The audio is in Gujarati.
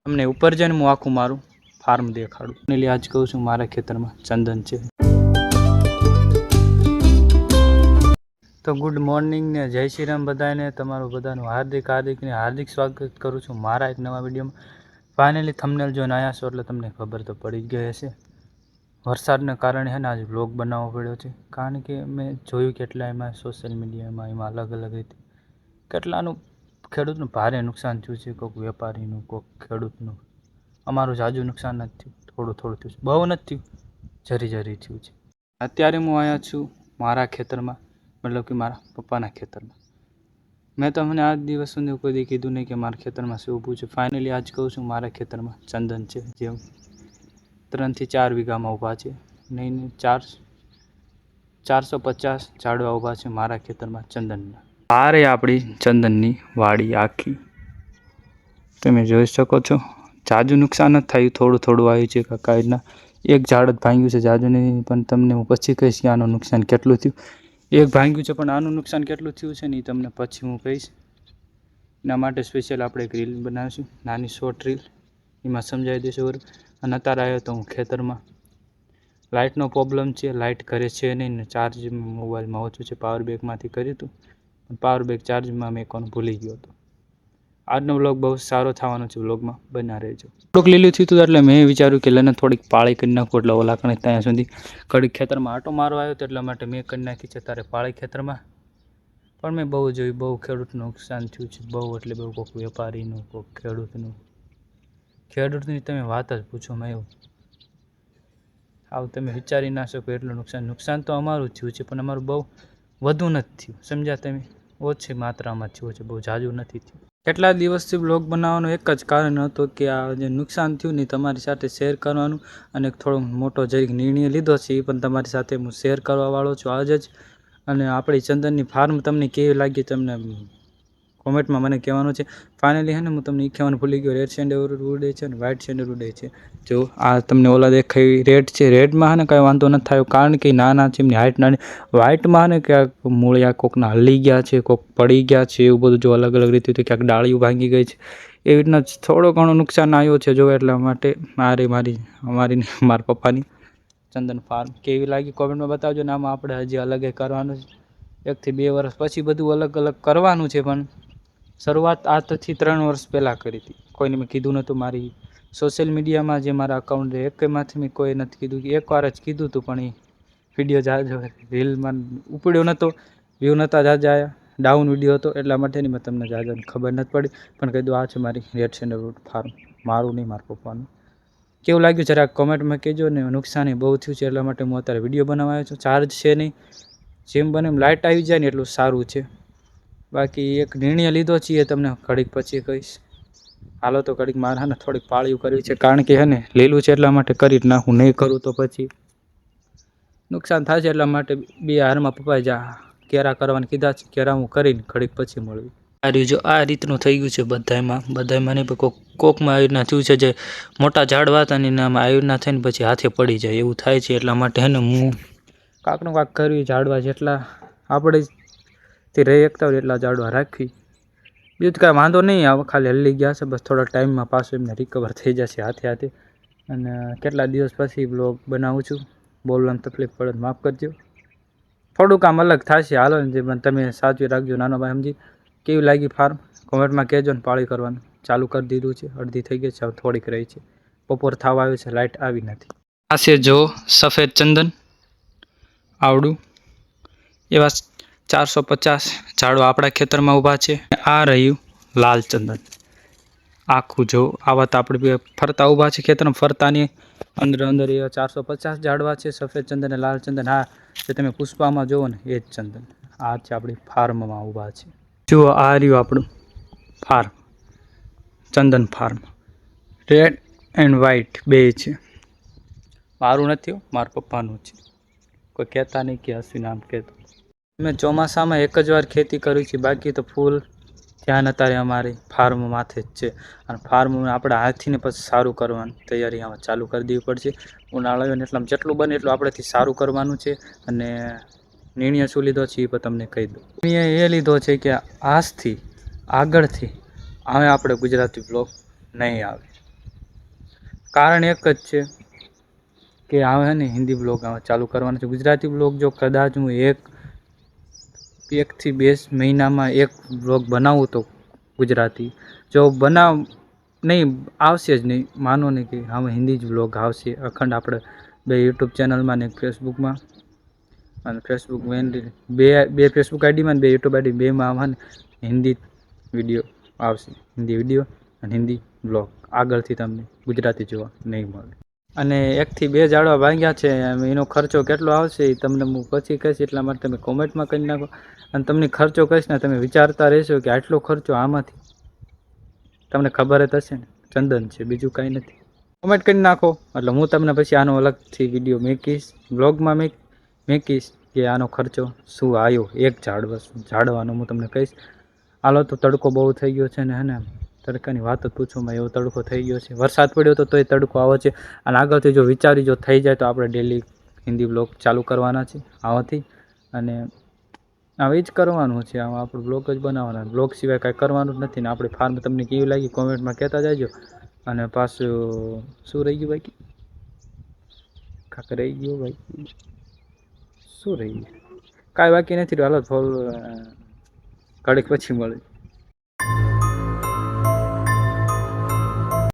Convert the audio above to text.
તમને ઉપર જઈને હું આખું મારું ફાર્મ દેખાડું. એટલે આજ કહું છું મારા ખેતરમાં ચંદન છે. તો ગુડ મોર્નિંગ ને જય શ્રી રામ બધાને. તમારું બધાનું હાર્દિક સ્વાગત કરું છું મારા એક નવા વિડીયોમાં. ફાઇનલી થંબનેલ જોઈને આવ્યા છો એટલે તમને ખબર તો પડી જ ગઈ હશે. વરસાદને કારણે છે ને આજે વ્લોગ બનાવવો પડ્યો છે, કારણ કે મેં જોયું કેટલા એમાં સોશિયલ મીડિયામાં એમાં અલગ અલગ રીતે કેટલાનું ખેડૂતનું ભારે નુકસાન થયું છે. કોઈક વેપારીનું, કોઈક ખેડૂતનું. અમારું જાજુ નુકસાન નથી થયું, થોડું થયું છે, બહુ નથી થયું, જરી થયું છે. અત્યારે હું આવ્યા છું મારા ખેતરમાં, મતલબ કે મારા પપ્પાના ખેતરમાં. મેં તમને આજ દિવસ સુધી કોઈ દી કીધું નહીં કે મારા ખેતરમાં શું ઊભું છે. ફાઇનલી આજ કહું છું મારા ખેતરમાં ચંદન છે, જે 3 થી 4 વીઘામાં ઊભા છે. નહીં 450 ઝાડવા ઊભા છે મારા ખેતરમાં ચંદનના. આ રે આપણી ચંદનની વાડી આખી, તમે જોઈ શકો છો. જાજુ નુકસાન જ થયું, થોડું આવ્યું છે કાંઈના. એક ઝાડ જ ભાંગ્યું છે, જાજુ નહીં. પણ તમને હું પછી કહીશ કે આનું નુકસાન કેટલું થયું. એક ભાંગ્યું છે પણ આનું નુકસાન કેટલું થયું છે ને એ તમને પછી હું કહીશ. એના માટે સ્પેશિયલ આપણે એક રીલ બનાવીશું, નાની શોર્ટ રીલ, એમાં સમજાવી દઈશું બરાબર. અને અત્યારે આવ્યો તો હું ખેતરમાં. લાઇટનો પ્રોબ્લેમ છે, લાઇટ ઘરે છે નહીં ને ચાર્જ મોબાઈલમાં ઓછું છે. પાવર બેંકમાંથી કર્યું હતું પણ પાવર બેંક ચાર્જમાં મેકવાનું ભૂલી ગયો હતો. આજનો વ્લોગ બહુ સારો થવાનો છે, વ્લોગમાં બના રહેજો. થોડુંક લીલું થયું હતું એટલે મેં વિચાર્યું કે લઈને થોડીક પાળી કરી નાખું, એટલે ઓલા કણે ત્યાં સુધી ઘડીક ખેતરમાં આટો મારો આવ્યો હતો એટલા માટે મેં કરી નાખી છે તારે પાળી ખેતરમાં. પણ મેં બહુ જોયું, બહુ ખેડૂતનું નુકસાન થયું છે, બહુ એટલે બહુ. કોઈક વેપારીનું, કોઈક ખેડૂતની તમે વાત જ પૂછો મેં એવું. આવું તમે વિચારી ના શકો એટલું નુકસાન તો અમારું જ થયું છે, પણ અમારું બહુ વધુ નથી થયું, સમજ્યા તમે? ઓછી માત્રામાં થયું છે, બહુ જાજુ નથી થયું. કેટલા દિવસથી બ્લોગ બનાવવાનું એક જ કારણ હતો કે આ જે નુકસાન થયું ને તમારી સાથે શેર કરવાનું, અને થોડો મોટો જરીક નિર્ણય લીધો છે એ પણ તમારી સાથે હું શેર કરવાવાળો છું આજ જ. અને આપણી ચંદનની ફાર્મ તમને કેવી લાગી તમને કોમેન્ટમાં મને કહેવાનું છે. ફાઇનલી છે ને હું તમને એ કહેવાનું ભૂલી ગયો, રેડ સેન્ડર ઉડે છે અને વ્હાઇટ સેન્ડર ઉડે છે. જો આ તમને ઓલા દેખાય રેડ છે, રેડમાં છે ને કાંઈ વાંધો નથી થયો, કારણ કે નાના છે, એમની હાઇટ નાની. વ્હાઇટમાં ને ક્યાંક મૂળિયા કોકના હલી ગયા છે, કોક પડી ગયા છે, એવું બધું જો અલગ અલગ રીતે ક્યાંક ડાળીઓ ભાંગી ગઈ છે. એવી રીતના થોડો ઘણો નુકસાન આવ્યો છે. જો એટલા માટે મારા પપ્પાની ચંદન ફાર્મ કેવી લાગી કોમેન્ટમાં બતાવજો. ને આમાં આપણે હજી અલગ કરવાનું છે, 1 થી 2 વર્ષ પછી બધું અલગ કરવાનું છે. પણ શરૂઆત આજથી 3 વર્ષ પહેલાં કરી હતી. કોઈને મેં કીધું નહોતું. મારી સોશિયલ મીડિયામાં જે મારા અકાઉન્ટ છે એકમાંથી મેં કોઈ નથી કીધું, કે એકવાર જ કીધું હતું પણ એ વિડીયો જાજો રીલમાં ઉપડ્યો નહોતો, વ્યૂ નહોતા જાજા આવ્યા, ડાઉન વિડીયો હતો એટલા માટેની મેં તમને જાજાની ખબર નથી પડી. પણ કીધું આ છે મારી રેડ સેન્ડરવુડ ફાર્મ, મારું નહીં મારા પપ્પાનું. કેવું લાગ્યું જરા કોમેન્ટમાં કહેજો. ને નુકસાન બહુ થયું છે એટલા માટે હું અત્યારે વિડીયો બનાવવા આવ્યો છું. ચાર્જ છે નહીં, જેમ બને એમ લાઇટ આવી જાય ને એટલું સારું છે. બાકી એક નિર્ણય લીધો છે એ તમને ઘડીક પછી કહીશ. હાલો તો ઘડીક મારે ને થોડીક પાળીઓ કરવી છે, કારણ કે હે ને લીલું છે એટલા માટે કરી જ નાખું. નહીં કરું તો પછી નુકસાન થાય છે, એટલા માટે 2 હારમાં પપ્પાએ કેરા કરવાને કીધા છે. કેરા હું કરીને ઘડીક પછી મળવી. આ રીતનું થઈ ગયું છે બધામાં નહીં, કોકમાં આવી રીતના થયું છે. જે મોટા ઝાડવા હતા ને એનામાં આવી રીતના થઈને પછી હાથે પડી જાય એવું થાય છે. એટલા માટે હે ને હું કાંકનું કાંક કરવી, ઝાડવા જેટલા આપણે રહી શકતા હોય એટલા ઝાડવા રાખવી. બીજું કાંઈ વાંધો નહીં આવે, ખાલી હલી ગયા છે બસ. થોડા ટાઈમમાં પાછું એમને રિકવર થઈ જશે હાથે. અને કેટલા દિવસ પછી બ્લોગ બનાવું છું, બોલવાની તકલીફ પડે માફ કરજો. થોડુંક આમ અલગ થશે, હાલો ને જે તમે સાચવી રાખજો. નાનો ભાઈ સમજી કેવી લાગી ફાર્મ કોમેન્ટમાં કહેજો. ને પાળી કરવાનું ચાલુ કરી દીધું છે, અડધી થઈ ગઈ છે, થોડીક રહી છે. બપોર થવા આવ્યું છે, લાઇટ આવી નથી. આ છે જો સફેદ ચંદન આવડું, એવા 450 ઝાડવા આપણા ખેતરમાં ઊભા છે. આ રહ્યું લાલ ચંદન આખું. જો આવા તો આપણે ફરતા ઊભા છે ખેતરમાં, ફરતાની અંદર એવા 450 ઝાડવા છે, સફેદ ચંદન અને લાલ ચંદન. હા, જે તમે પુષ્પામાં જુઓ ને એ જ ચંદન. આ છે આપણી ફાર્મમાં ઊભા છે. જુઓ આ રહ્યું આપણું farm, Chandan farm. Red and white બે છે. મારું નથી, મારા પપ્પાનું છે. કોઈ કહેતા નહીં કે અશ્વિન આમ કહેતો. મેં ચોમાસામાં એક જ વાર ખેતી કરી છે, બાકી તો ફૂલ ધ્યાન અત્યારે અમારી ફાર્મ માથે જ છે. અને ફાર્મ આપણે હાથીને પછી સારું કરવાની તૈયારી આમાં ચાલુ કરી દેવી પડશે. ઉનાળો આવ્યો ને એટલામાં જેટલું બને એટલું આપણેથી સારું કરવાનું છે. અને નિર્ણય શું લીધો છે એ પણ તમને કહી દઉં. નિર્ણય એ લીધો છે કે આજથી આગળથી હવે આપણે ગુજરાતી બ્લોગ નહીં આવે. કારણ એક જ છે કે આવે હે ને હિન્દી બ્લોગ ચાલુ કરવાના છે. ગુજરાતી બ્લોગ જો કદાચ હું એકથી 2 મહિનામાં એક બ્લોગ બનાવું તો ગુજરાતી જો નહીં આવશે જ નહીં, માનો નહીં કે હવે હિન્દી જ બ્લોગ આવશે અખંડ. આપણે 2 યુટ્યુબ ચેનલમાં ને 1 ફેસબુકમાં, અને ફેસબુક બે ફેસબુક આઈડીમાં ને 2 યુટ્યુબ આઈડી, બેમાં આવવાને હિન્દી વિડીયો આવશે. હિન્દી વિડીયો અને હિન્દી બ્લોગ આગળથી તમને ગુજરાતી જોવા નહીં મળે. અને 1 થી 2 ઝાડવા ભાંગ્યા છે, એનો ખર્ચો કેટલો આવશે એ તમને હું પછી કહીશ, એટલા માટે તમે કોમેન્ટમાં કરી નાખો. અને તમને ખર્ચો કહીશ ને તમે વિચારતા રહેશો કે આટલો ખર્ચો આમાંથી તમને ખબર જ હશે ને, ચંદન છે બીજું કાંઈ નથી. કોમેન્ટ કરી નાખો એટલે હું તમને પછી આનો અલગથી વિડીયો મેકીશ, બ્લોગમાં મેકીશ કે આનો ખર્ચો શું આવ્યો એક ઝાડવાનો હું તમને કહીશ. હાલો તો તડકો બહુ થઈ ગયો છે ને, હે ને તડકાની વાત જ પૂછોમાં, એવો તડકો થઈ ગયો છે. વરસાદ પડ્યો તો તોય તડકો આવે છે. અને આગળથી જો વિચારી જો થઈ જાય તો આપણે ડેલી હિન્દી બ્લોગ ચાલુ કરવાના છે આવાથી. અને હવે જ કરવાનું છે, આમાં આપણે બ્લોગ જ બનાવવાના, બ્લોગ સિવાય કાંઈ કરવાનું જ નથી. ને આપણી ફાર્મ તમને કેવી લાગી કોમેન્ટમાં કહેતા જાયજો. અને પાછું શું રહી ગયું ભાઈ, કાંક રહી ગયું ભાઈ, શું રહી ગયું, કાંઈ બાકી નથી. હાલો ફોલ ઘડીક પછી મળે.